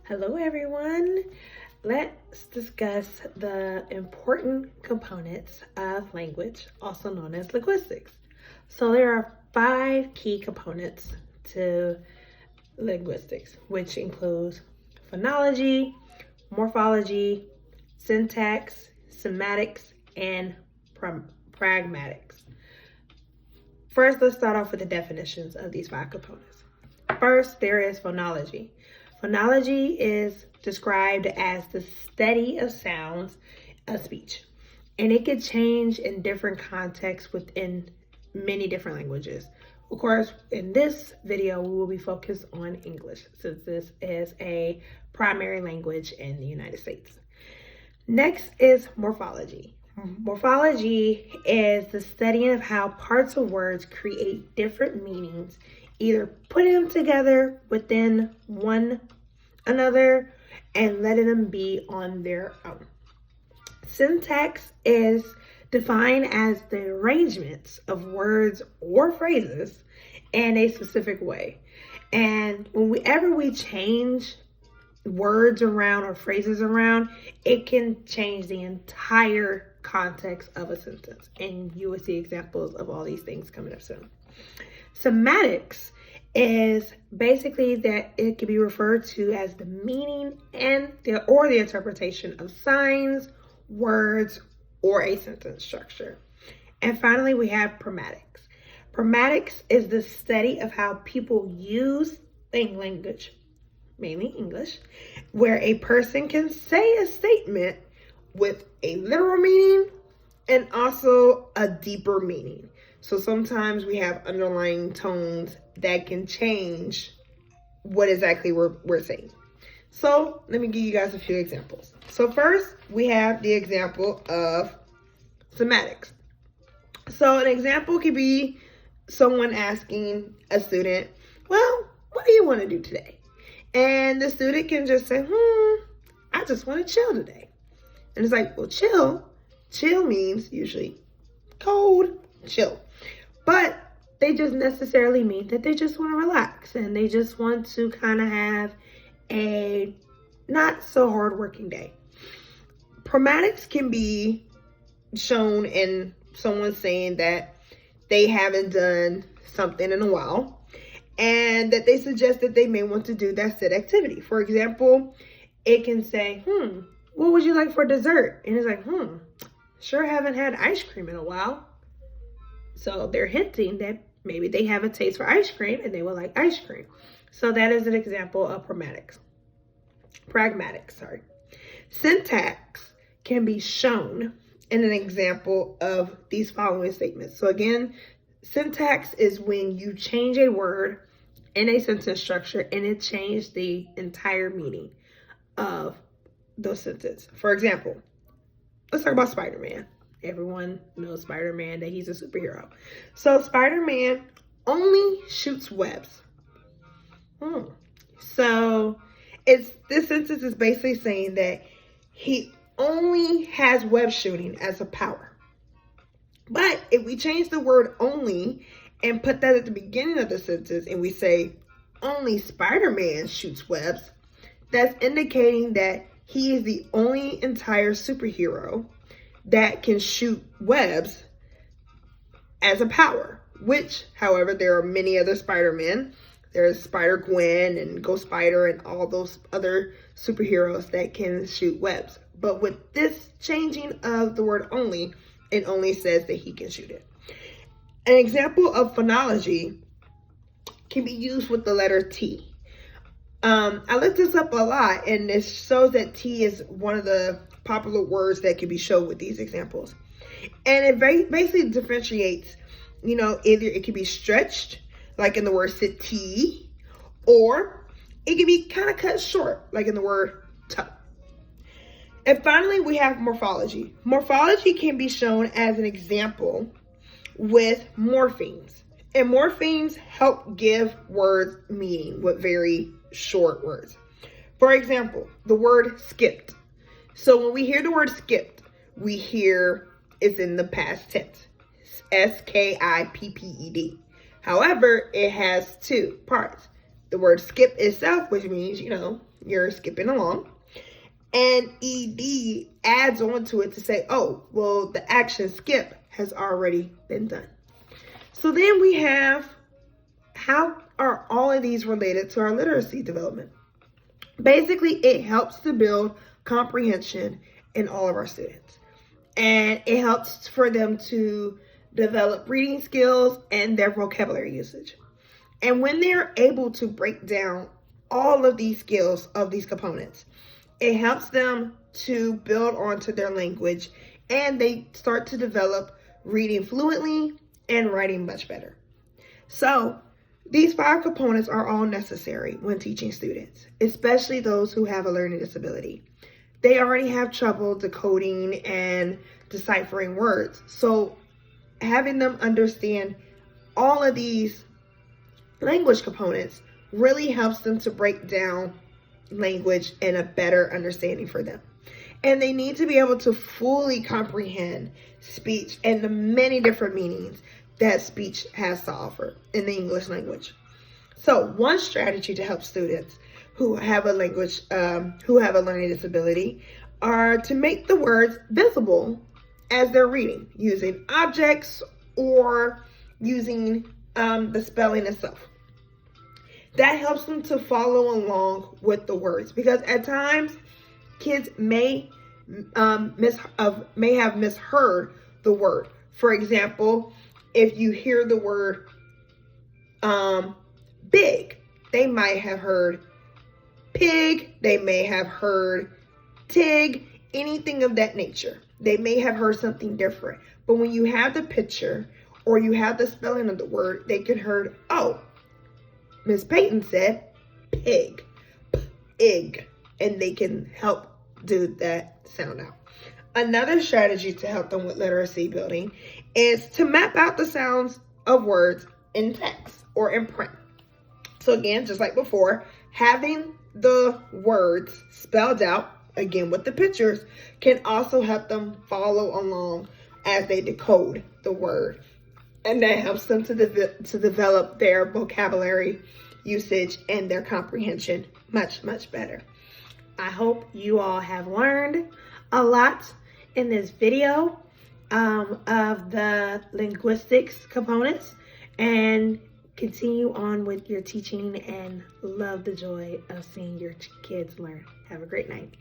Hello everyone. Let's discuss the important components of language, also known as linguistics. So there are 5 key components to linguistics, which includes phonology, morphology, syntax, semantics, and pragmatics. First, let's start off with the definitions of these 5 components. First, there is phonology. Phonology is described as the study of sounds of speech, and it can change in different contexts within many different languages. Of course, in this video, we will be focused on English since this is a primary language in the United States. Next is morphology. Morphology is the study of how parts of words create different meanings, either putting them together within one another and letting them be on their own. Syntax is defined as the arrangements of words or phrases in a specific way. And whenever we change words around or phrases around, it can change the entire context of a sentence. And you will see examples of all these things coming up soon. Semantics is basically that it can be referred to as the meaning and the interpretation of signs, words, or a sentence structure. And finally, we have pragmatics. Pragmatics is the study of how people use language, mainly English, where a person can say a statement with a literal meaning and also a deeper meaning. So sometimes we have underlying tones that can change what exactly we're saying. So let me give you guys a few examples. So first, we have the example of semantics. So an example could be someone asking a student, well, what do you want to do today? And the student can just say, I just want to chill today. And it's like, well, chill means usually cold, chill. But they just necessarily mean that they just want to relax and they just want to kind of have a not so hard working day. Pragmatics can be shown in someone saying that they haven't done something in a while and that they suggest that they may want to do that said activity. For example, it can say, what would you like for dessert? And it's like, sure haven't had ice cream in a while. So they're hinting that maybe they have a taste for ice cream and they would like ice cream. So that is an example of pragmatics. Syntax can be shown in an example of these following statements. So again, syntax is when you change a word in a sentence structure and it changes the entire meaning of those sentences. For example, let's talk about Spider-Man. Everyone knows Spider-Man, that he's a superhero. So Spider-Man only shoots webs. So this sentence is basically saying that he only has web shooting as a power. But if we change the word only and put that at the beginning of the sentence and we say only Spider-Man shoots webs, that's indicating that he is the only entire superhero that can shoot webs as a power, which, however, there are many other Spider-Men. There's Spider-Gwen and Ghost Spider and all those other superheroes that can shoot webs. But with this changing of the word only, it only says that he can shoot it. An example of phonology can be used with the letter T. I looked this up a lot, and it shows that T is one of the popular words that can be shown with these examples. And it basically differentiates, either it can be stretched, like in the word sit T, or it can be kind of cut short, like in the word toe. And finally, we have morphology. Morphology can be shown as an example with morphemes. And morphemes help give words meaning with very short words. For example, the word skipped. So when we hear the word skipped, we hear it's in the past tense. S-K-I-P-P-E-D. However, it has 2 parts. the word skip itself, which means, you know, you're skipping along. And ed adds on to it to say, oh, well, the action skip has already been done. So then we have, how are all of these related to our literacy development? Basically, it helps to build comprehension in all of our students. And it helps for them to develop reading skills and their vocabulary usage. And when they're able to break down all of these skills of these components, it helps them to build onto their language, and they start to develop reading fluently and writing much better. So these 5 components are all necessary when teaching students, especially those who have a learning disability. They already have trouble decoding and deciphering words. So having them understand all of these language components really helps them to break down language and a better understanding for them. And they need to be able to fully comprehend speech and the many different meanings that speech has to offer in the English language. So one strategy to help students who have a learning disability are to make the words visible as they're reading, using objects or using the spelling itself. That helps them to follow along with the words, because at times kids may have misheard the word. For example, if you hear the word big, they might have heard pig, they may have heard tig, anything of that nature. They may have heard something different. But when you have the picture or you have the spelling of the word, they can hear, oh, Miss Payton said pig, pig, and they can help do that sound out. Another strategy to help them with literacy building is to map out the sounds of words in text or in print. So again, just like before, having the words spelled out, again with the pictures, can also help them follow along as they decode the word. And that helps them to develop their vocabulary usage and their comprehension much, much better. I hope you all have learned a lot in this video of the linguistics components, and continue on with your teaching and love the joy of seeing your kids learn. Have a great night.